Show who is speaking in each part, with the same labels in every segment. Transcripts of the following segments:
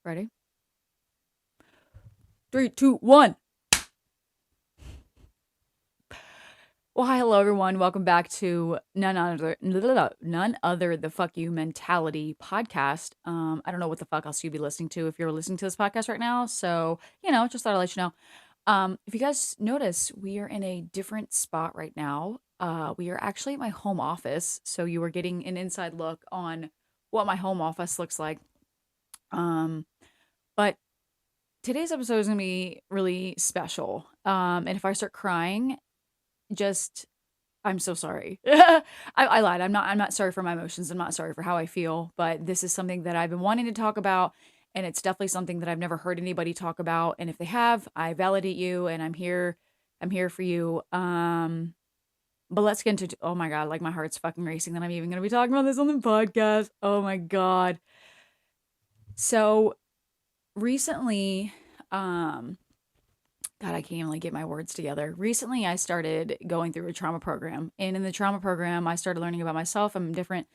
Speaker 1: Ready? 3, 2, 1. Well, hi, hello everyone. Welcome back to none other the fuck you mentality podcast. I don't know what the fuck else you'd be listening to if you're listening to this podcast right now. So, just thought I'd let you know. If you guys notice, we are in a different spot right now. We are actually at my home office, so you are getting an inside look on what my home office looks like. Um, but today's episode is gonna be really special. And if I start crying, just I'm so sorry. I lied. I'm not sorry for my emotions. I'm not sorry for how I feel, but this is something that I've been wanting to talk about, and it's definitely something that I've never heard anybody talk about. And if they have, I validate you and I'm here. I'm here for you. But let's get into oh my god, like my heart's fucking racing that I'm even gonna be talking about this on the podcast. Oh my god. So recently, um, God, I can't even like get my words together. Recently, I started going through a trauma program, and in the trauma program, I started learning about myself and different,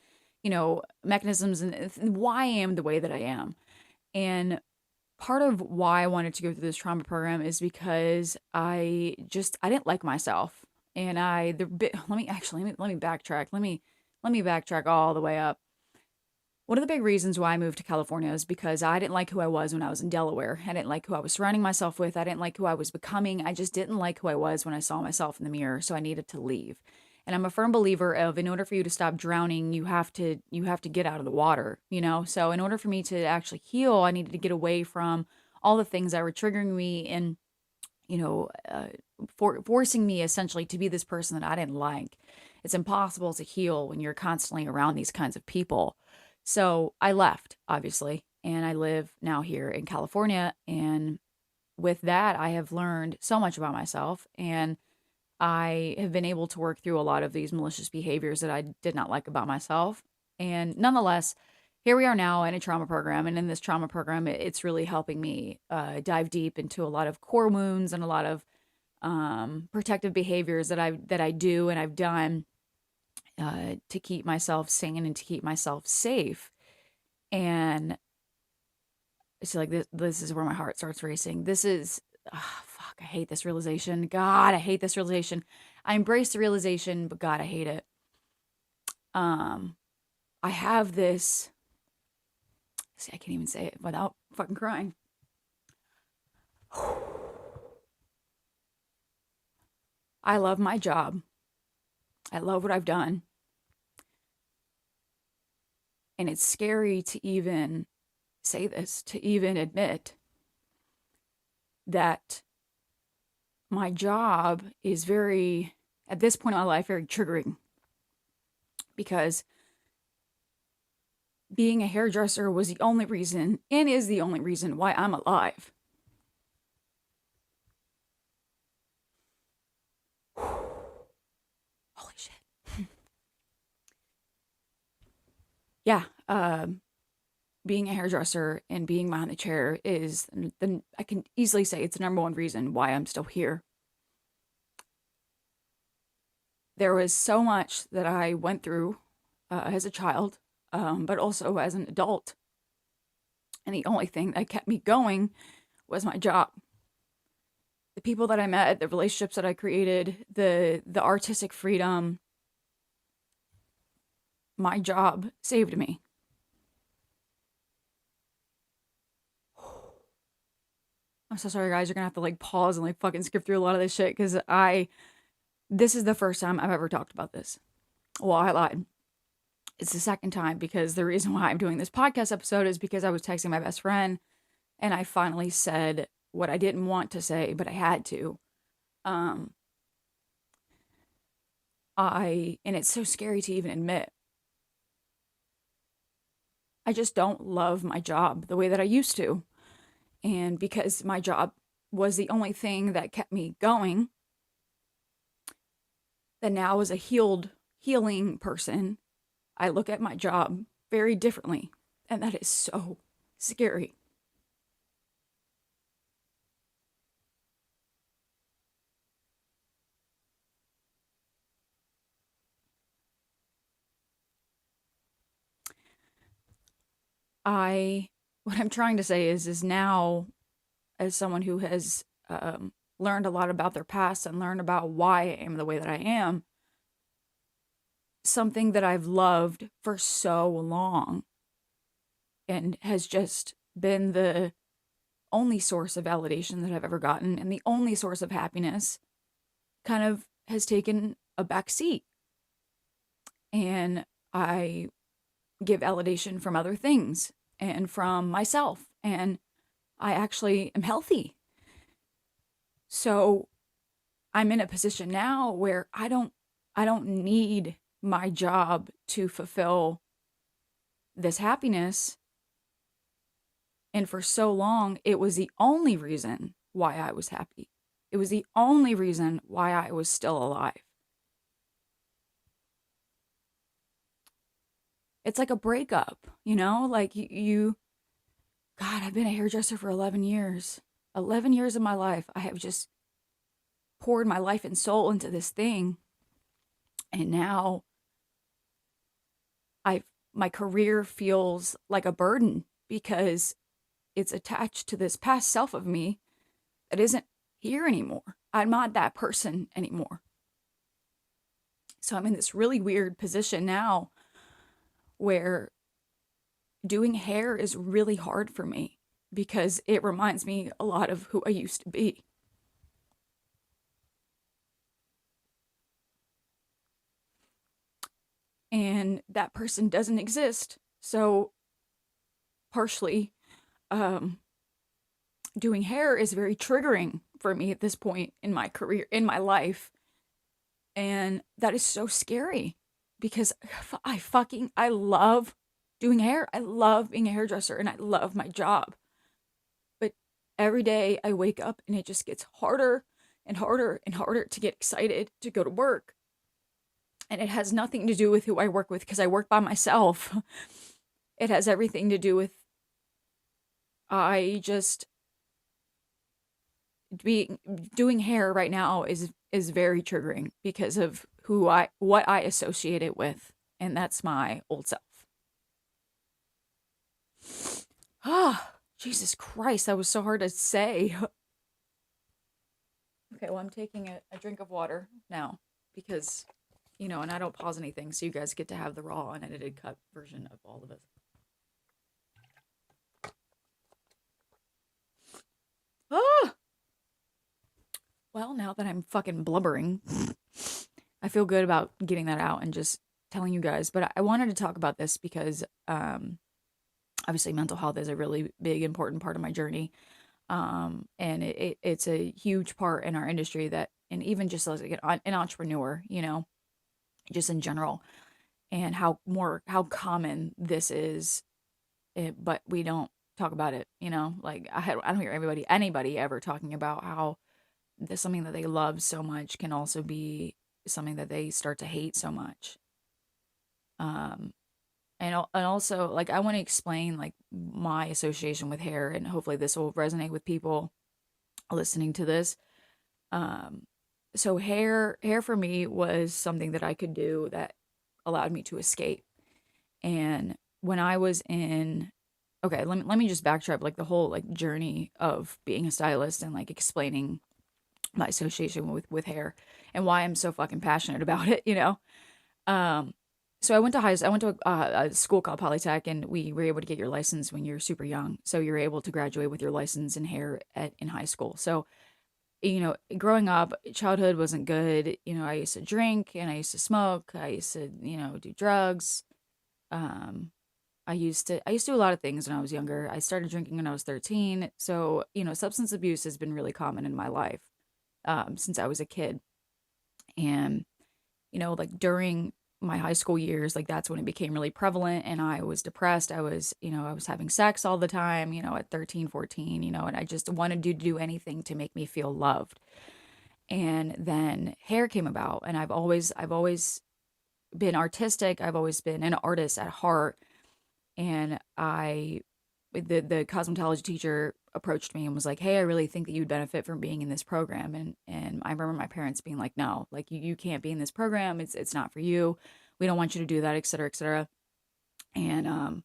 Speaker 1: mechanisms and why I am the way that I am. And part of why I wanted to go through this trauma program is because I didn't like myself, and let me backtrack. Let me backtrack all the way up. One of the big reasons why I moved to California is because I didn't like who I was when I was in Delaware. I didn't like who I was surrounding myself with. I didn't like who I was becoming. I just didn't like who I was when I saw myself in the mirror, so I needed to leave. And I'm a firm believer of in order for you to stop drowning, you have to get out of the water, you know? So in order for me to actually heal, I needed to get away from all the things that were triggering me and, you know, uh, forcing me essentially to be this person that I didn't like. It's impossible to heal when you're constantly around these kinds of people. So I left, obviously, and I live now here in California. And with that, I have learned so much about myself, and I have been able to work through a lot of these malicious behaviors that I did not like about myself. And nonetheless, here we are now in a trauma program. And in this trauma program, it's really helping me dive deep into a lot of core wounds and a lot of protective behaviors that I do and I've done to keep myself sane and to keep myself safe. And it's like this is where my heart starts racing. This is fuck, I hate this realization. God, I hate this realization. I embrace the realization, but God, I hate it. Um I have this see, I can't even say it without fucking crying. I love my job. I love what I've done. And it's scary to even say this, to even admit that my job is very, at this point in my life, very triggering because being a hairdresser was the only reason and is the only reason why I'm alive. Holy shit. Yeah. Being a hairdresser and being behind the chair is I can easily say it's the number one reason why I'm still here. There was so much that I went through as a child, but also as an adult. And the only thing that kept me going was my job. The people that I met, the relationships that I created, the artistic freedom, my job saved me. I'm so sorry, guys. You're gonna have to like pause and like fucking skip through a lot of this shit because this is the first time I've ever talked about this. Well, I lied. It's the second time because the reason why I'm doing this podcast episode is because I was texting my best friend and I finally said what I didn't want to say, but I had to. Um, and it's so scary to even admit, I just don't love my job the way that I used to. And because my job was the only thing that kept me going, that now as a healing person, I look at my job very differently. And that is so scary. I what I'm trying to say is now, as someone who has learned a lot about their past and learned about why I am the way that I am, something that I've loved for so long and has just been the only source of validation that I've ever gotten and the only source of happiness kind of has taken a back seat. And I get validation from other things and from myself. And I actually am healthy. So I'm in a position now where I don't need my job to fulfill this happiness. And for so long, it was the only reason why I was happy. It was the only reason why I was still alive. It's like a breakup, you know? Like God, I've been a hairdresser for 11 years. 11 years of my life, I have just poured my life and soul into this thing. And now I my career feels like a burden because it's attached to this past self of me that isn't here anymore. I'm not that person anymore. So I'm in this really weird position now where doing hair is really hard for me because it reminds me a lot of who I used to be. And that person doesn't exist. So partially, um, doing hair is very triggering for me at this point in my career, in my life. And that is so scary because I love doing hair. I love being a hairdresser and I love my job. But every day I wake up and it just gets harder and harder and harder to get excited to go to work. And it has nothing to do with who I work with because I work by myself. It has everything to do with I just being doing hair right now is very triggering because of what I associate it with, and that's my old self. Ah, Jesus Christ, that was so hard to say. Okay, well, I'm taking a drink of water now because, and I don't pause anything, so you guys get to have the raw unedited cut version of all of it. Ah! Well, now that I'm fucking blubbering, I feel good about getting that out and just telling you guys. But I wanted to talk about this because obviously mental health is a really big, important part of my journey. And it's a huge part in our industry that, and even just as like an entrepreneur, just in general, and how common this is, but we don't talk about it, like I don't hear anybody ever talking about how this something that they love so much can also be something that they start to hate so much. Um, and also like I want to explain like my association with hair, and hopefully this will resonate with people listening to this. Um, so hair for me was something that I could do that allowed me to escape. And when I was in okay, let me just backtrack like the whole like journey of being a stylist and like explaining my association with hair and why I'm so fucking passionate about it. Um, so I went to a school called Polytech, and we were able to get your license when you're super young. So you're able to graduate with your license in hair in high school. So, growing up, childhood wasn't good. I used to drink and I used to smoke. I used to, do drugs. Um, I used to do a lot of things when I was younger. I started drinking when I was 13. So, substance abuse has been really common in my life since I was a kid. And, like during my high school years, like that's when it became really prevalent and I was depressed. I was having sex all the time, at 13, 14, and I just wanted to do anything to make me feel loved. And then hair came about, and I've always been artistic. I've always been an artist at heart. And the cosmetology teacher approached me and was like, "Hey, I really think that you'd benefit from being in this program." And I remember my parents being like, "No, like you can't be in this program. It's not for you. We don't want you to do that, et cetera, et cetera." And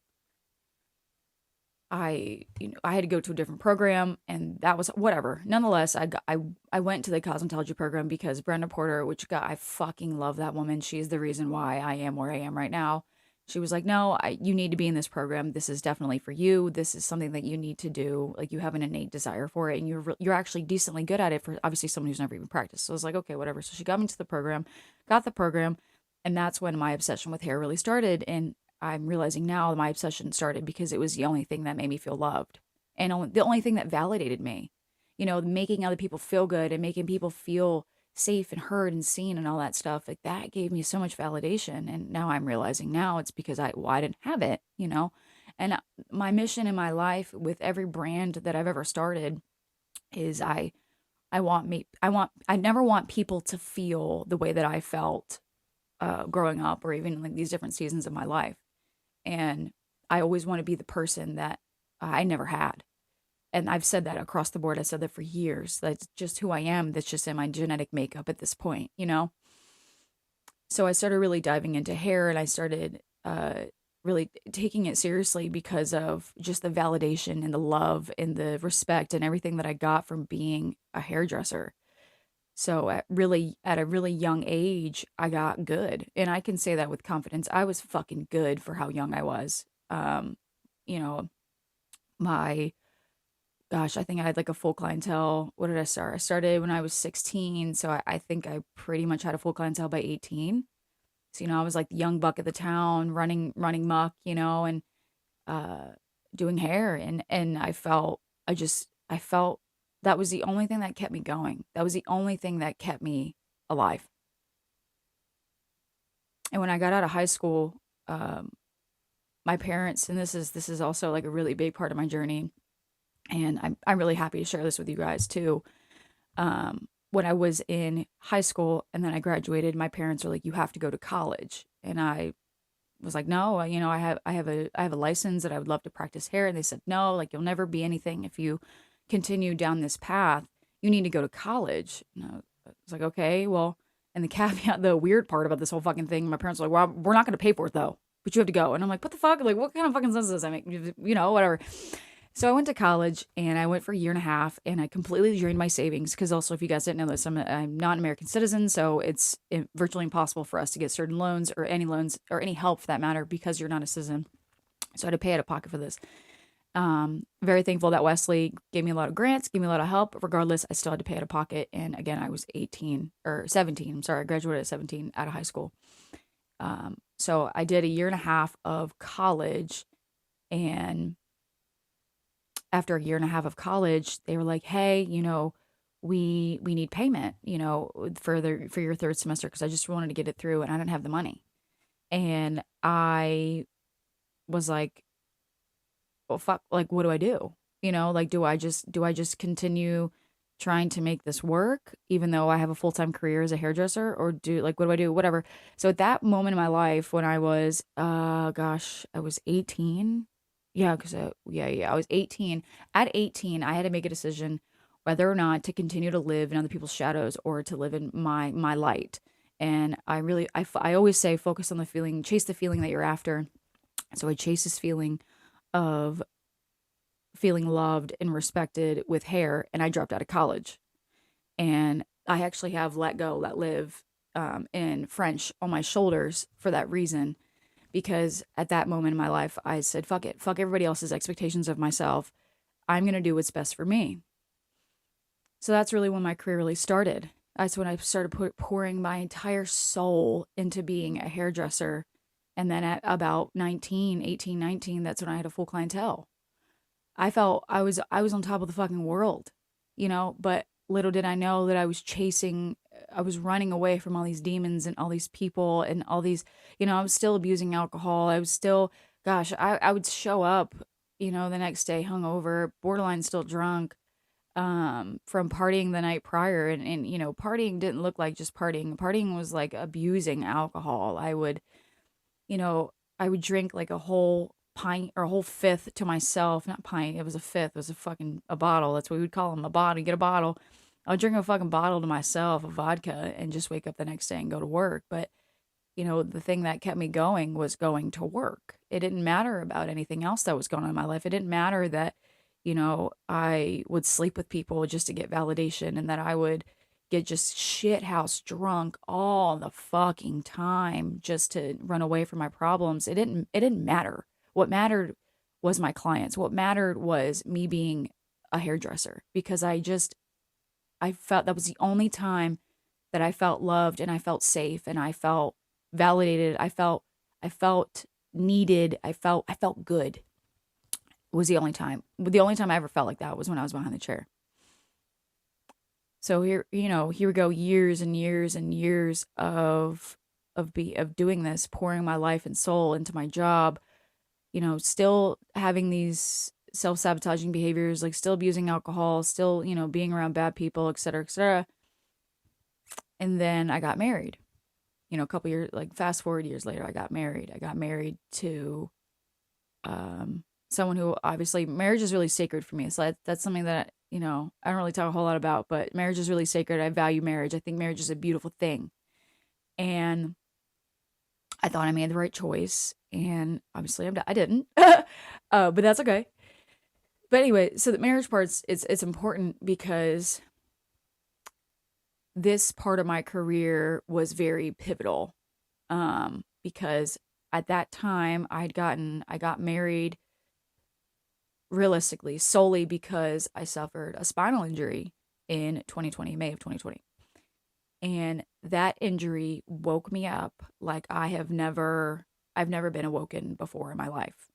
Speaker 1: I had to go to a different program, and that was whatever. Nonetheless, I went to the cosmetology program because Brenda Porter, I fucking love that woman. She's the reason why I am where I am right now. She was like, "No, you need to be in this program. This is definitely for you. This is something that you need to do. Like you have an innate desire for it, and you're actually decently good at it for obviously someone who's never even practiced." So I was like, "Okay, whatever." So she got me to the program, got the program, and that's when my obsession with hair really started. And I'm realizing now my obsession started because it was the only thing that made me feel loved and the only thing that validated me. Making other people feel good and making people feel safe and heard and seen and all that stuff. Like that gave me so much validation. And now I'm realizing now it's because I didn't have it. And my mission in my life with every brand that I've ever started is I never want people to feel the way that I felt growing up or even like these different seasons of my life. And I always want to be the person that I never had. And I've said that across the board. I said that for years. That's just who I am. That's just in my genetic makeup at this point. So I started really diving into hair and I started really taking it seriously because of just the validation and the love and the respect and everything that I got from being a hairdresser. So at a really young age, I got good. And I can say that with confidence. I was fucking good for how young I was. You know, my gosh, I think I had like a full clientele. What did I start? I started when I was 16. So I think I pretty much had a full clientele by 18. So, I was like the young buck of the town, running muck, and uh doing hair. And I felt that was the only thing that kept me going. That was the only thing that kept me alive. And when I got out of high school, um, my parents, and this is also like a really big part of my journey, and I'm really happy to share this with you guys too. When I was in high school and then I graduated, my parents were like, "You have to go to college," and I was like, "No, I have a license that I would love to practice hair," and they said, "No, like you'll never be anything if you continue down this path. You need to go to college." And I was like, "Okay, well." And the caveat, the weird part about this whole fucking thing, my parents were like, "Well, we're not going to pay for it though, but you have to go." And I'm like, "What the fuck? Like, what kind of fucking sense does that make? Whatever." So I went to college and I went for a year and a half and I completely drained my savings because also, if you guys didn't know this, I'm not an American citizen. So it's virtually impossible for us to get certain loans or any help for that matter because you're not a citizen. So I had to pay out of pocket for this. Very thankful that Wesley gave me a lot of grants, gave me a lot of help. Regardless, I still had to pay out of pocket. And again, I was 18 or 17. I'm sorry, I graduated at 17 out of high school. So I did a year and a half of college, and after a year and a half of college, they were like, "Hey, we need payment, for your third semester because I just wanted to get it through and I didn't have the money." And I was like, "Well, fuck, like what do I do?" Like do I just continue trying to make this work even though I have a full-time career as a hairdresser, or what do I do? Whatever. So at that moment in my life when I was gosh, I was 18. Yeah, cuz yeah, I was 18. At 18, I had to make a decision whether or not to continue to live in other people's shadows or to live in my light. And I always say focus on the feeling, chase the feeling that you're after. So I chased this feeling of feeling loved and respected with hair, and I dropped out of college. And I actually have let go, let live in French on my shoulders for that reason. Because at that moment in my life, I said, fuck it, fuck everybody else's expectations of myself. I'm going to do what's best for me. So that's really when my career really started. That's when I started pouring my entire soul into being a hairdresser. And then at about 18, 19, that's when I had a full clientele. I felt I was on top of the fucking world, but little did I know that I was running away from all these demons and all these people and all these, I was still abusing alcohol. I was still, gosh, I would show up, the next day hungover, borderline still drunk, from partying the night prior. And partying didn't look like just partying. Partying was like abusing alcohol. You know, I would drink like a whole pint or a whole fifth to myself. Not pint, it was a fifth. It was a bottle. That's what we would call them, a bottle. You get a bottle. I would drink a fucking bottle to myself of vodka and just wake up the next day and go to work. But, the thing that kept me going was going to work. It didn't matter about anything else that was going on in my life. It didn't matter that, I would sleep with people just to get validation and that I would get just shithouse drunk all the fucking time just to run away from my problems. It didn't matter. What mattered was my clients. What mattered was me being a hairdresser because I felt that was the only time that I felt loved and I felt safe and I felt validated. I felt needed. I felt good. Was the only time. The only time I ever felt like that was when I was behind the chair. So here we go, years and years and years of doing this, pouring my life and soul into my job, still having these self-sabotaging behaviors, like still abusing alcohol, still, being around bad people, et cetera, et cetera. And then I got married. A couple years, like fast forward years later, I got married. I got married to someone who obviously marriage is really sacred for me. So that's something that, I don't really talk a whole lot about, but marriage is really sacred. I value marriage. I think marriage is a beautiful thing. And I thought I made the right choice. And obviously I didn't, but that's okay. But anyway, so the marriage part's it's important because this part of my career was very pivotal. Because at that time I got married realistically solely because I suffered a spinal injury in 2020, May of 2020. And that injury woke me up like I've never been awoken before in my life.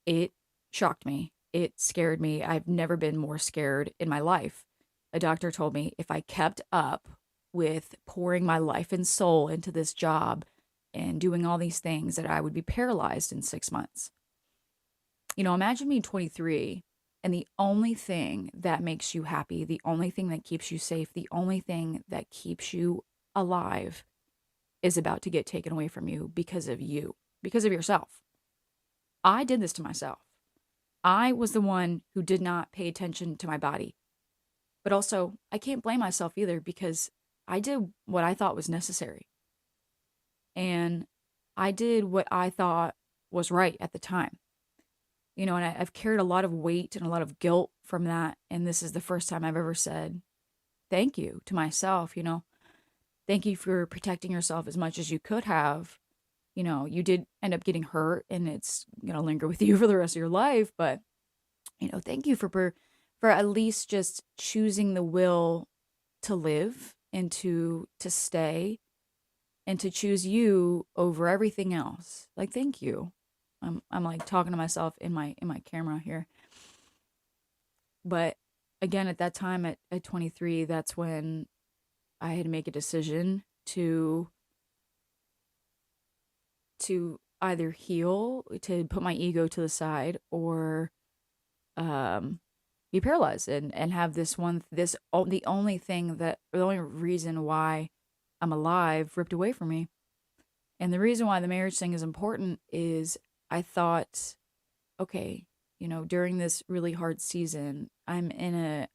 Speaker 1: It shocked me. It scared me. I've never been more scared in my life. A doctor told me if I kept up with pouring my life and soul into this job and doing all these things that I would be paralyzed in 6 months. Imagine being 23 and the only thing that makes you happy, the only thing that keeps you safe, the only thing that keeps you alive is about to get taken away from you, because of yourself. I did this to myself. I was the one who did not pay attention to my body. But also, I can't blame myself either because I did what I thought was necessary. And I did what I thought was right at the time. And I've carried a lot of weight and a lot of guilt from that. And this is the first time I've ever said thank you to myself. Thank you for protecting yourself as much as you could have. You did end up getting hurt and it's going to linger with you for the rest of your life. But, thank you for at least just choosing the will to live and to stay and to choose you over everything else. Like, thank you. I'm like talking to myself in my camera here. But again, at that time at 23, that's when I had to make a decision to either heal, to put my ego to the side, or be paralyzed and have the only reason why I'm alive ripped away from me. And the reason why the marriage thing is important is I thought, okay, during this really hard season, I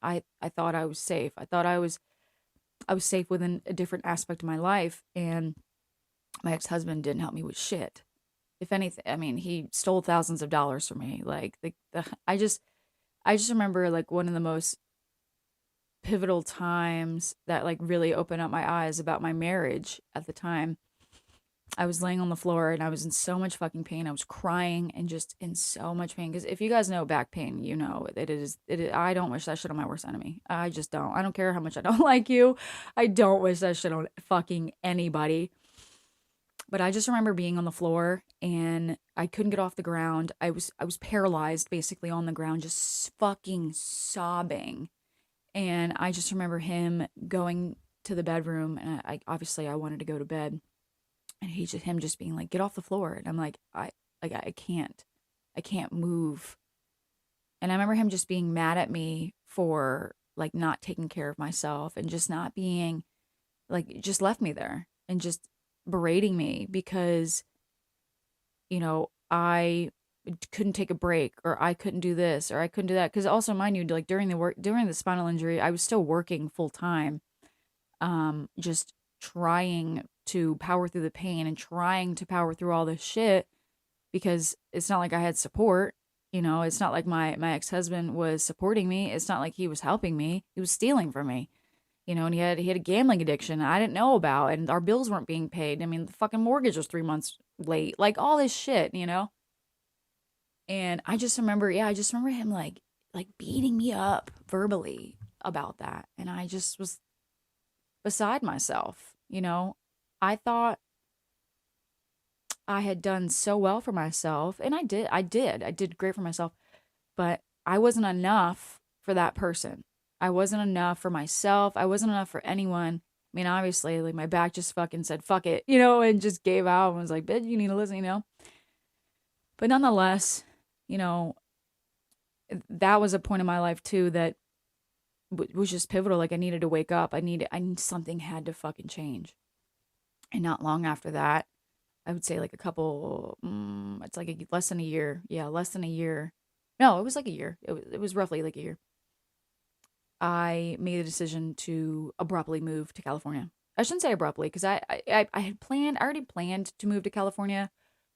Speaker 1: thought I was safe. I thought I was safe within a different aspect of my life, and my ex-husband didn't help me with shit. If anything, I mean, he stole thousands of dollars from me. Like I just remember like one of the most pivotal times that like really opened up my eyes about my marriage at the time. I was laying on the floor and I was in so much fucking pain. I was crying and just in so much pain. Because if you guys know back pain, it is. I don't wish that shit on my worst enemy. I just don't. I don't care how much I don't like you. I don't wish that shit on fucking anybody. But I just remember being on the floor and I couldn't get off the ground. I was paralyzed basically on the ground, just fucking sobbing. And I just remember him going to the bedroom, and I obviously I wanted to go to bed. And him just being like, get off the floor. And I'm like, I can't move. And I remember him just being mad at me for like not taking care of myself and just not being like, just left me there and just berating me because, I couldn't take a break, or I couldn't do this, or I couldn't do that. Cause also mind you, like during the spinal injury, I was still working full time. Just trying to power through the pain and trying to power through all this shit, because it's not like I had support. It's not like my ex-husband was supporting me. It's not like he was helping me. He was stealing from me. And he had a gambling addiction I didn't know about, and our bills weren't being paid. I mean, the fucking mortgage was 3 months late. Like all this shit. And I just remember him like beating me up verbally about that. And I just was beside myself. I thought I had done so well for myself, and I did great for myself, but I wasn't enough for that person. I wasn't enough for myself. I wasn't enough for anyone. I mean, obviously, like my back just fucking said, fuck it, and just gave out and was like, bitch, you need to listen. But nonetheless, you know, that was a point in my life too that was just pivotal. Like I needed to wake up. Something had to fucking change. And not long after that, I would say like it's like less than a year. Yeah, less than a year. No, it was like a year. It was roughly like a year. I made the decision to abruptly move to California. I shouldn't say abruptly because I already planned to move to California,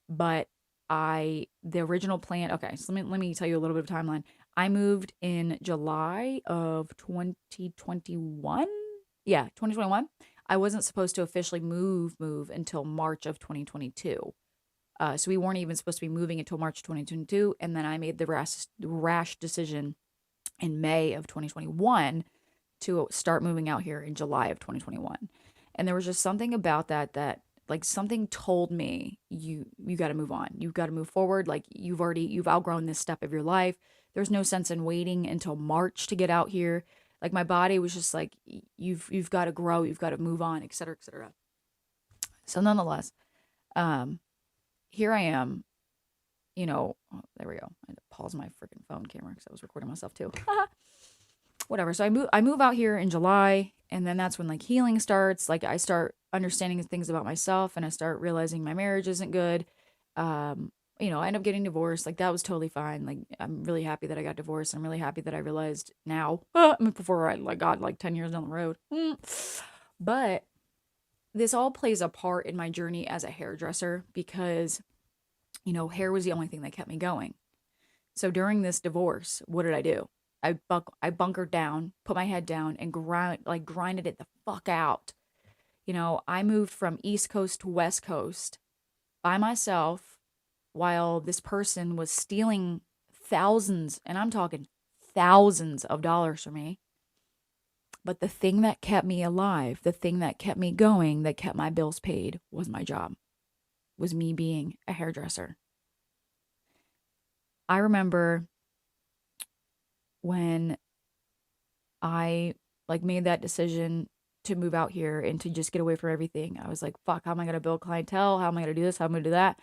Speaker 1: but the original plan. Okay, so let me tell you a little bit of timeline. I moved in July of 2021. Yeah, 2021. I wasn't supposed to officially move until March of 2022. So we weren't even supposed to be moving until March 2022, and then I made the rash decision in May of 2021 to start moving out here in July of 2021. And there was just something about that like something told me you got to move on. You've got to move forward. Like you've outgrown this step of your life. There's no sense in waiting until March to get out here. Like my body was just like you've got to grow, you've got to move on, et cetera, et cetera. So nonetheless, um here I am, there we go. I had to pause my freaking phone camera because I was recording myself too. Whatever. So I move out here in July, and then that's when like healing starts. Like I start understanding things about myself, and I start realizing my marriage isn't good. I end up getting divorced. Like that was totally fine. Like I'm really happy that I got divorced. I'm really happy that I realized now, before I like got like 10 years down the road. But this all plays a part in my journey as a hairdresser because hair was the only thing that kept me going. So during this divorce, what did I do? I bunkered down, put my head down, and grinded it the fuck out. I moved from East Coast to West Coast by myself while this person was stealing thousands, and I'm talking thousands of dollars from me. But the thing that kept me alive, the thing that kept me going, that kept my bills paid was my job, was me being a hairdresser. I remember when I like made that decision to move out here and to just get away from everything. I was like, fuck, how am I going to build clientele? How am I going to do this? How am I going to do that?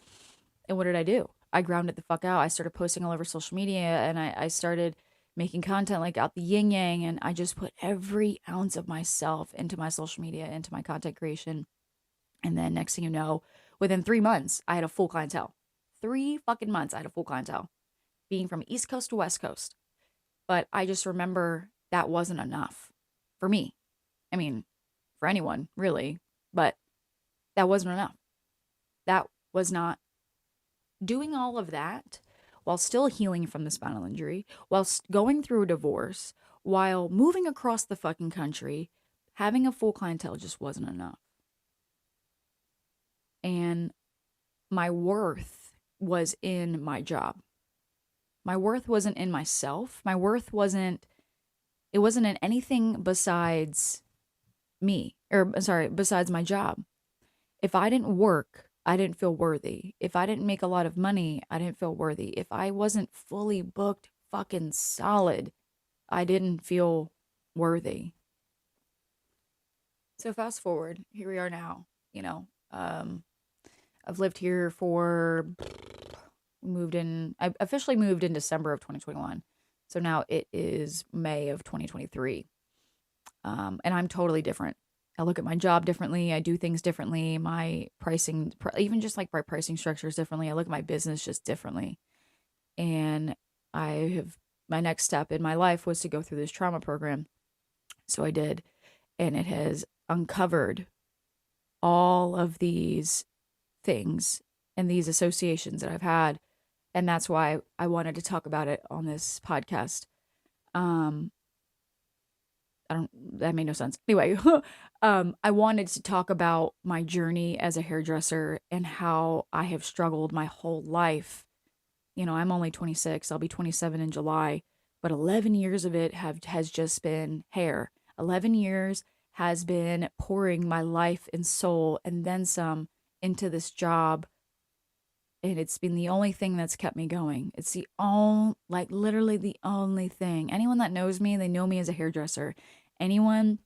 Speaker 1: And what did I do? I grounded the fuck out. I started posting all over social media, and I started making content like out the yin yang, and I just put every ounce of myself into my social media, into my content creation. And then next thing you know, within 3 months, I had a full clientele. 3 fucking months, I had a full clientele, being from East Coast to West Coast. But I just remember that wasn't enough for me. I mean, for anyone, really. But that wasn't enough. That was not doing all of that while still healing from the spinal injury, while going through a divorce, while moving across the fucking country, having a full clientele just wasn't enough. And my worth was in my job. My worth wasn't in myself. My worth wasn't in anything besides me, besides my job. If I didn't work, I didn't feel worthy. If I didn't make a lot of money, I didn't feel worthy. If I wasn't fully booked fucking solid, I didn't feel worthy. So fast forward, here we are now, I've lived here I officially moved in December of 2021. So now it is May of 2023. And I'm totally different. I look at my job differently. I do things differently. My pricing, even just like my pricing structures differently. I look at my business just differently. And my next step in my life was to go through this trauma program. So I did. And it has uncovered all of these things and these associations that I've had. And that's why I wanted to talk about it on this podcast. Um, that made no sense. Anyway, I wanted to talk about my journey as a hairdresser and how I have struggled my whole life. You know, I'm only 26. I'll be 27 in July, but 11 years of it has just been hair. 11 years has been pouring my life and soul and then some into this job, and it's been the only thing that's kept me going. It's the only, like literally the only thing. Anyone that knows me, they know me as a hairdresser. Anyone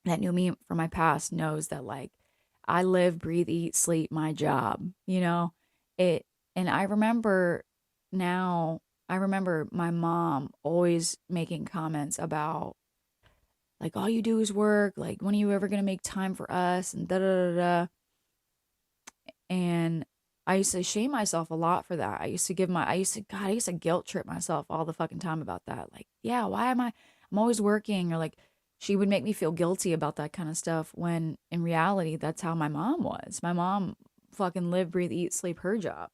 Speaker 1: that knew me from my past knows that like I live, breathe, eat, sleep my job, you know? It and I remember my mom always making comments about like all you do is work, like when are you ever going to make time for us and da da da da. And I used to shame myself a lot for that. I used to guilt trip myself all the fucking time about that. Like, yeah, I'm always working, or like she would make me feel guilty about that kind of stuff when in reality, that's how my mom was. My mom fucking live, breathe, eat, sleep her job.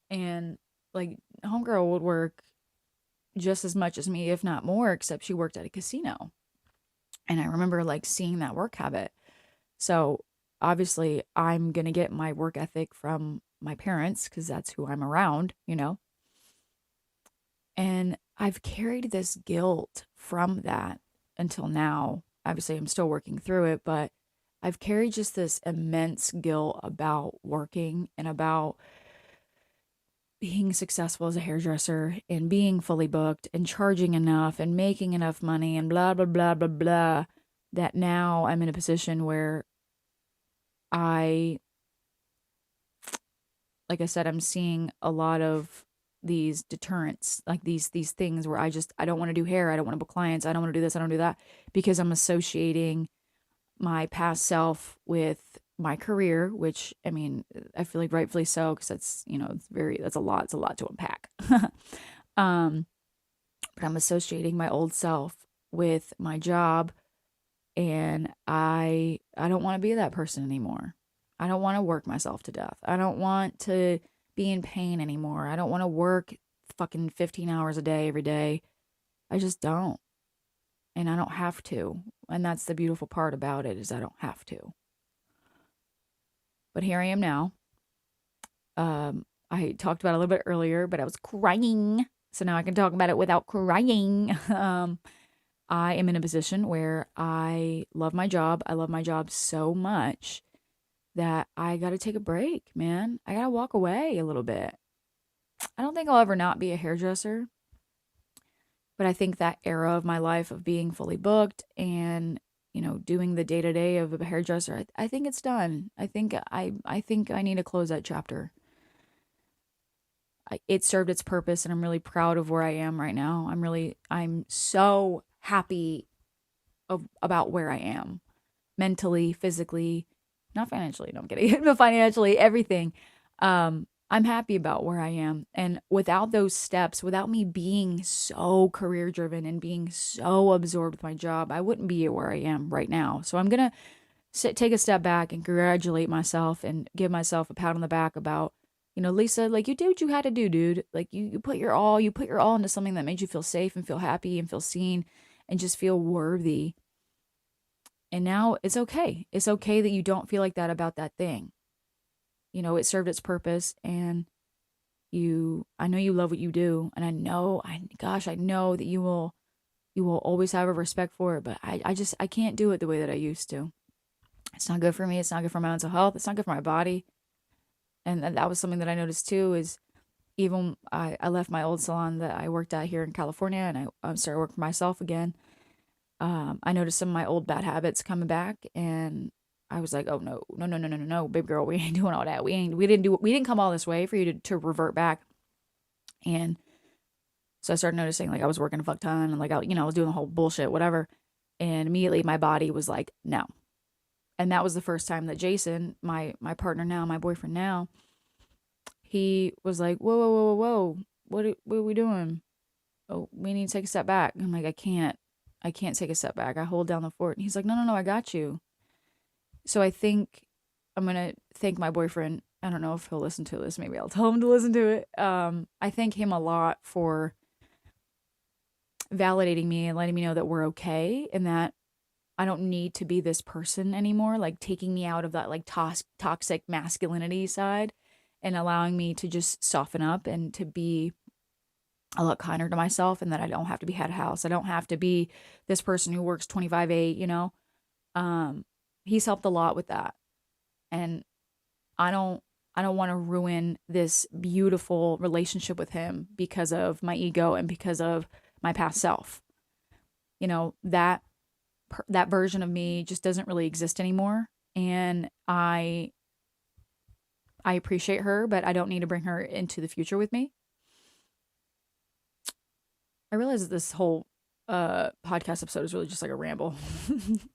Speaker 1: And like, homegirl would work just as much as me, if not more, except she worked at a casino. And I remember like seeing that work habit. So obviously, I'm going to get my work ethic from my parents because that's who I'm around, you know? And I've carried this guilt from that until now. Obviously, I'm still working through it, but I've carried just this immense guilt about working and about being successful as a hairdresser and being fully booked and charging enough and making enough money and blah, blah, blah, blah, blah. That now I'm in a position where I, like I said, I'm seeing a lot of these deterrents, like these things where I don't want to do hair, I don't want to book clients, I don't want to do this, I don't do that, because I'm associating my past self with my career, which I mean, I feel like rightfully so, because that's, you know, it's a lot to unpack. um, but I'm associating my old self with my job, and I don't want to be that person anymore. I don't want to work myself to death. I don't want to be in pain anymore. I don't want to work fucking 15 hours a day every day. I just don't. And I don't have to. And that's the beautiful part about it, is I don't have to. But here I am now. I talked about it a little bit earlier, but I was crying. So now I can talk about it without crying. I am in a position where I love my job. I love my job so much that I got to take a break, man. I got to walk away a little bit. I don't think I'll ever not be a hairdresser, but I think that era of my life of being fully booked and, you know, doing the day to day of a hairdresser, I think it's done. I think I need to close that chapter. It served its purpose, and I'm really proud of where I am right now. I'm so happy about where I am mentally, physically, not financially, no, I'm kidding, but financially, everything. I'm happy about where I am. And without those steps, without me being so career driven and being so absorbed with my job, I wouldn't be where I am right now. So I'm going to take a step back and congratulate myself and give myself a pat on the back about, you know, Lisa, like you did what you had to do, dude. Like you put your all into something that made you feel safe and feel happy and feel seen and just feel worthy. And now it's okay. It's okay that you don't feel like that about that thing. You know, it served its purpose, and I know you love what you do, and I know that you will always have a respect for it, but I can't do it the way that I used to. It's not good for me. It's not good for my mental health. It's not good for my body. And that was something that I noticed too, is even I left my old salon that I worked at here in California, and I started working for myself again. I noticed some of my old bad habits coming back, and I was like, oh no, no, no, no, no, no, no, baby girl, we ain't doing all that. We didn't come all this way for you to revert back. And so I started noticing like I was working a fuck ton, and like I was doing the whole bullshit, whatever. And immediately my body was like, no. And that was the first time that Jason, my partner now, my boyfriend now, he was like, whoa, whoa, whoa, whoa, whoa, what are we doing? Oh, we need to take a step back. I'm like, I can't take a step back. I hold down the fort. And he's like, no, no, no, I got you. So I think I'm gonna thank my boyfriend. I don't know if he'll listen to this. Maybe I'll tell him to listen to it. I thank him a lot for validating me and letting me know that we're okay and that I don't need to be this person anymore, like taking me out of that like toxic masculinity side and allowing me to just soften up and to be a lot kinder to myself, and that I don't have to be head of house. I don't have to be this person who works 25/8, you know? Um, he's helped a lot with that. And I don't I don't want to ruin this beautiful relationship with him because of my ego and because of my past self. You know, that version of me just doesn't really exist anymore, and I appreciate her, but I don't need to bring her into the future with me. I realize that this whole podcast episode is really just like a ramble.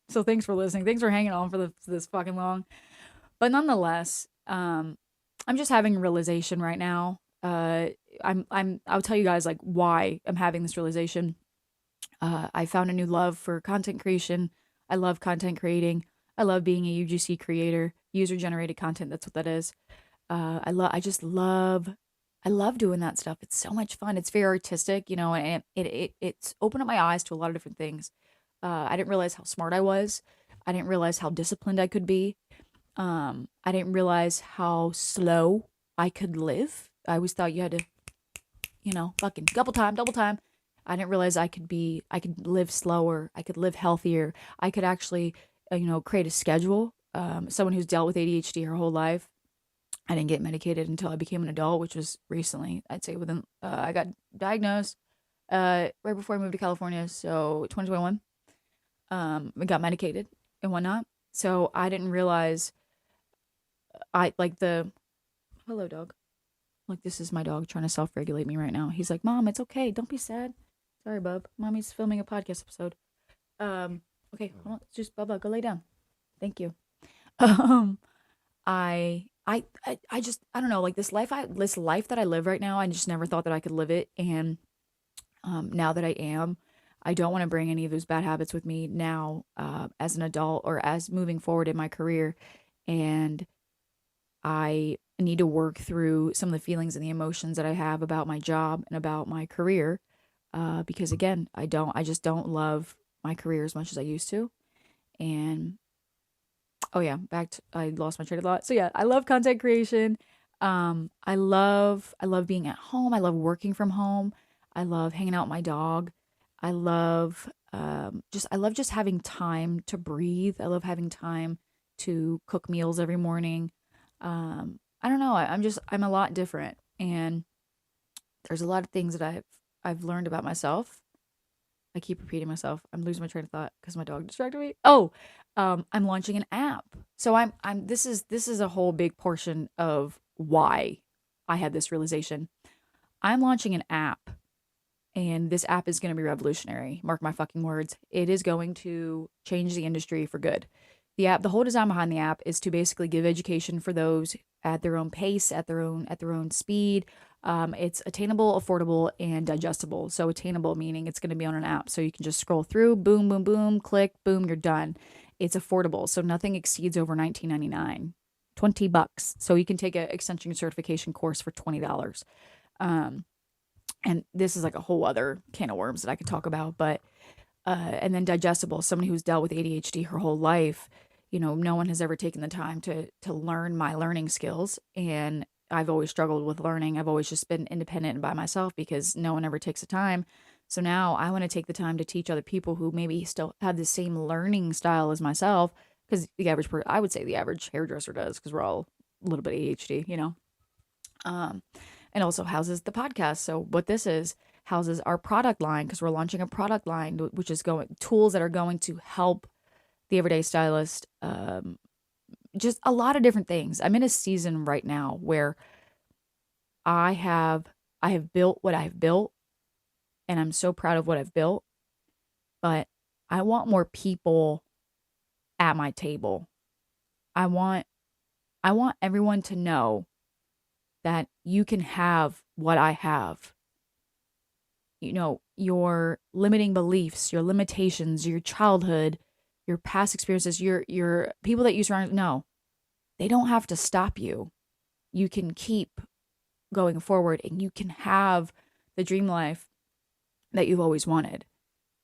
Speaker 1: So thanks for listening. Thanks for hanging on for this fucking long. But nonetheless, I'm just having a realization right now. I'll tell you guys like why I'm having this realization. I found a new love for content creation. I love content creating. I love being a UGC creator, user generated content. That's what that is. I love doing that stuff. It's so much fun. It's very artistic, you know, and it's opened up my eyes to a lot of different things. I didn't realize how smart I was. I didn't realize how disciplined I could be. I didn't realize how slow I could live. I always thought you had to, you know, fucking double time. I didn't realize I could live slower. I could live healthier. I could actually, you know, create a schedule. Someone who's dealt with ADHD her whole life. I didn't get medicated until I became an adult, which was recently. I'd say I got diagnosed, right before I moved to California. So 2021, I got medicated and whatnot. So I didn't realize hello dog. Like, this is my dog trying to self-regulate me right now. He's like, Mom, it's okay. Don't be sad. Sorry, bub. Mommy's filming a podcast episode. Okay, hold on. Just Bubba, go lay down. Thank you. Um, I just, I don't know, like this life that I live right now, I just never thought that I could live it. And, now that I am, I don't want to bring any of those bad habits with me now, as an adult or as moving forward in my career. And I need to work through some of the feelings and the emotions that I have about my job and about my career. Because again, I just don't love my career as much as I used to. And oh yeah, I lost my train of thought. So yeah, I love content creation. I love being at home. I love working from home. I love hanging out with my dog. I love I love just having time to breathe. I love having time to cook meals every morning. I don't know. I'm a lot different, and there's a lot of things that I've learned about myself. I keep repeating myself. I'm losing my train of thought because my dog distracted me. Oh, I'm launching an app. So this is a whole big portion of why I had this realization. I'm launching an app, and this app is going to be revolutionary. Mark my fucking words. It is going to change the industry for good. The whole design behind the app is to basically give education for those at their own pace, at their own speed. It's attainable, affordable, and digestible. So attainable meaning it's going to be on an app, so you can just scroll through, boom, boom, boom, click, boom, you're done. It's affordable, so nothing exceeds over $19.99, $20. So you can take an extension certification course for $20. Um, and this is like a whole other can of worms that I could talk about, but and then digestible, somebody who's dealt with ADHD her whole life, you know, no one has ever taken the time to learn my learning skills, and I've always struggled with learning. I've always just been independent and by myself because no one ever takes the time. So now I want to take the time to teach other people who maybe still have the same learning style as myself, because I would say the average hairdresser does, because we're all a little bit ADHD, you know. Um, and also houses the podcast. So what this is houses our product line, because we're launching a product line, which is going tools that are going to help the everyday stylist. Just a lot of different things. I'm in a season right now where I have I have built what I've built, and I'm so proud of what I've built, but I want more people at my table. I want I want everyone to know that you can have what I have. You know, your limiting beliefs, your limitations, your childhood, your past experiences, your people that you surround. No, they don't have to stop you. You can keep going forward and you can have the dream life that you've always wanted.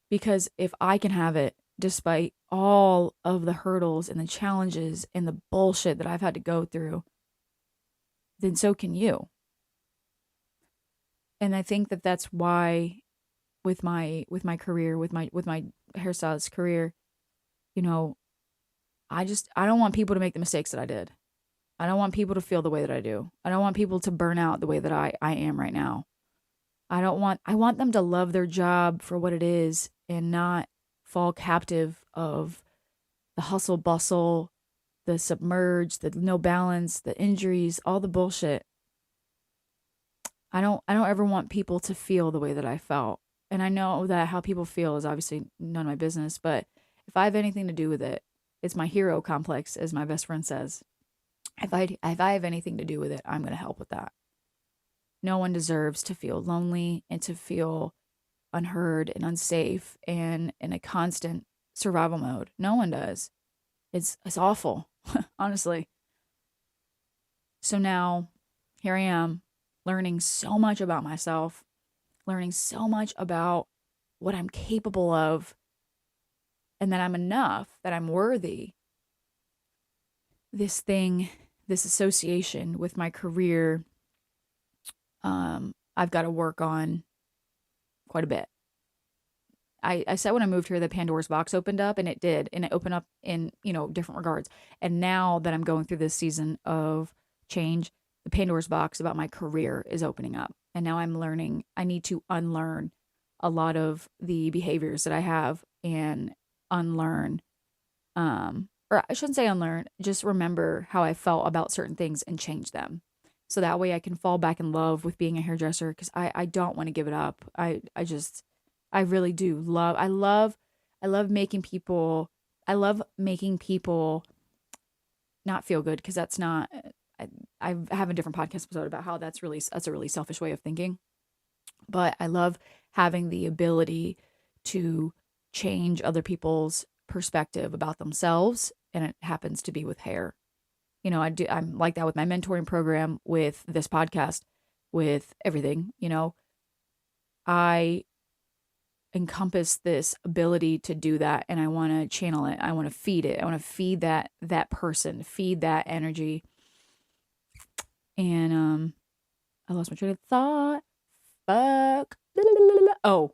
Speaker 1: Because if I can have it, despite all of the hurdles and the challenges and the bullshit that I've had to go through, then so can you. And I think that that's why with my career, with my hairstylist career, you know, I don't want people to make the mistakes that I did. I don't want people to feel the way that I do. I don't want people to burn out the way that I am right now. I want them to love their job for what it is and not fall captive of the hustle bustle, the submerge, the no balance, the injuries, all the bullshit. I don't ever want people to feel the way that I felt. And I know that how people feel is obviously none of my business, but if I have anything to do with it, it's my hero complex, as my best friend says. If I have anything to do with it, I'm going to help with that. No one deserves to feel lonely and to feel unheard and unsafe and in a constant survival mode. No one does. It's awful, honestly. So now here I am learning so much about myself, learning so much about what I'm capable of and that I'm enough, that I'm worthy. This thing, this association with my career, I've got to work on quite a bit. I said when I moved here that Pandora's box opened up, and it did, and it opened up in, different regards. And now that I'm going through this season of change, the Pandora's box about my career is opening up. And now I'm learning I need to unlearn a lot of the behaviors that I have and unlearn, or I shouldn't say unlearn, just remember how I felt about certain things and change them. So that way I can fall back in love with being a hairdresser because I don't want to give it up. I really do I love making people, I love making people not feel good because that's not, I have a different podcast episode about how that's a really selfish way of thinking. But I love having the ability to change other people's perspective about themselves. And it happens to be with hair. I'm like that with my mentoring program, with this podcast, with everything. I encompass this ability to do that, and I want to channel it. I want to feed it. I want to feed that person, feed that energy. And I lost my train of thought. Fuck. Oh,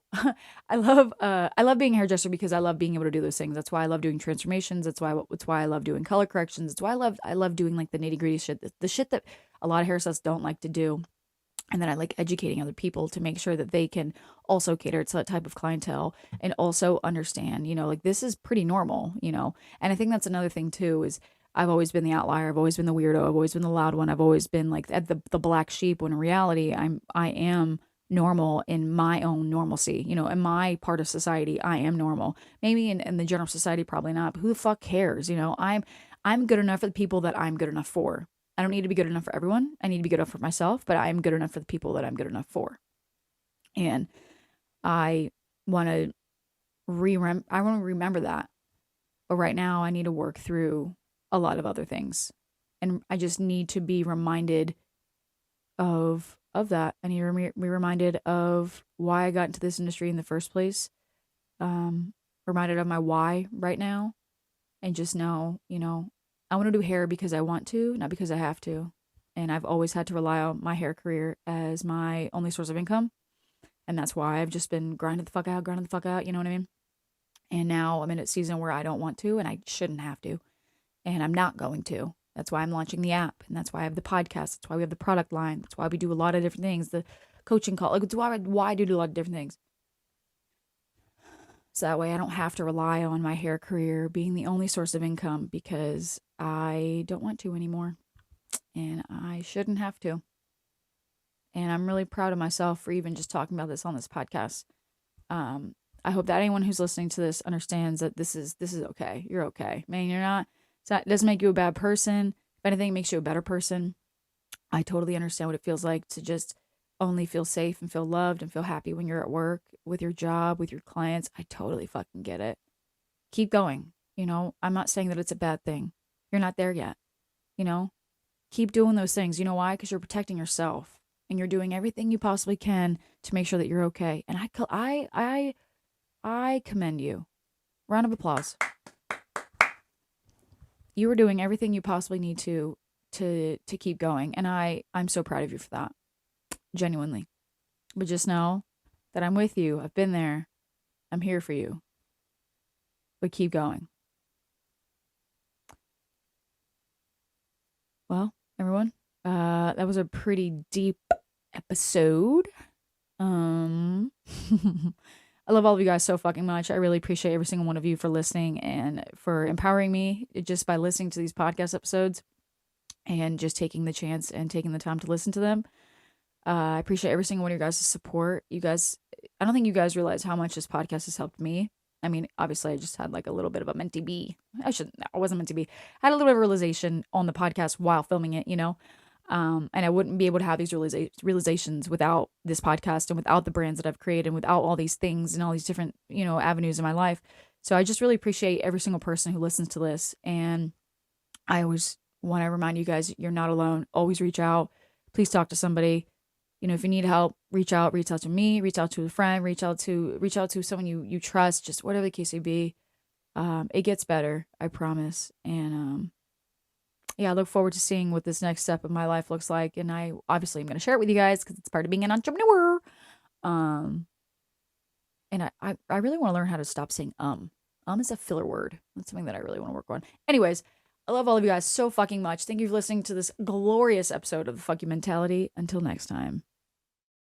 Speaker 1: I love being a hairdresser because I love being able to do those things. That's why I love doing transformations. That's why I love doing color corrections. That's why I love doing like the nitty-gritty shit, the shit that a lot of hairstylists don't like to do. And then I like educating other people to make sure that they can also cater to that type of clientele and also understand, like this is pretty normal. And I think that's another thing too, is I've always been the outlier. I've always been the weirdo. I've always been the loud one. I've always been like the black sheep, when in reality, I am normal in my own normalcy. In my part of society, I am normal. Maybe in the general society, probably not, but who the fuck cares? I'm good enough for the people that I'm good enough for. I don't need to be good enough for everyone. I need to be good enough for myself, but I am good enough for the people that I'm good enough for. And I want to remember that. But right now I need to work through a lot of other things. And I just need to be reminded of that. I need to be reminded of why I got into this industry in the first place. Reminded of my why right now, and just know, I want to do hair because I want to, not because I have to. And I've always had to rely on my hair career as my only source of income. And that's why I've just been grinding the fuck out, you know what I mean? And now I'm in a season where I don't want to, and I shouldn't have to. And I'm not going to. That's why I'm launching the app. And that's why I have the podcast. That's why we have the product line. That's why we do a lot of different things. The coaching call. Like, it's why I do a lot of different things. So that way I don't have to rely on my hair career being the only source of income, because I don't want to anymore. And I shouldn't have to. And I'm really proud of myself for even just talking about this on this podcast. I hope that anyone who's listening to this understands that this is okay. You're okay. Man, you're not, it doesn't make you a bad person. If anything, it makes you a better person. I totally understand what it feels like to just only feel safe and feel loved and feel happy when you're at work, with your job, with your clients. I totally fucking get it. Keep going. I'm not saying that it's a bad thing. You're not there yet. you know? Keep doing those things. You know why? Because you're protecting yourself and you're doing everything you possibly can to make sure that you're okay. And I commend you. Round of applause. You are doing everything you possibly need to keep going, and I'm so proud of you for that. Genuinely. But just know that I'm with you. I've been there. I'm here for you. But keep going. Well, everyone, that was a pretty deep episode. I love all of you guys so fucking much. I really appreciate every single one of you for listening and for empowering me just by listening to these podcast episodes and just taking the chance and taking the time to listen to them. I appreciate every single one of your guys' support. You guys, I don't think you guys realize how much this podcast has helped me. I mean, obviously, I just had like a little bit of a mentee be. I wasn't meant to be. I had a little bit of realization on the podcast while filming it, and I wouldn't be able to have these realizations without this podcast and without the brands that I've created and without all these things and all these different, avenues in my life. So I just really appreciate every single person who listens to this. And I always want to remind you guys, you're not alone. Always reach out. Please talk to somebody. If you need help, reach out to me, reach out to a friend, reach out to someone you trust, just whatever the case may be. It gets better, I promise. And yeah, I look forward to seeing what this next step of my life looks like. And I obviously am going to share it with you guys because it's part of being an entrepreneur. And I really want to learn how to stop saying is a filler word. That's something that I really want to work on. Anyways, I love all of you guys so fucking much. Thank you for listening to this glorious episode of the Fuck You Mentality. Until next time.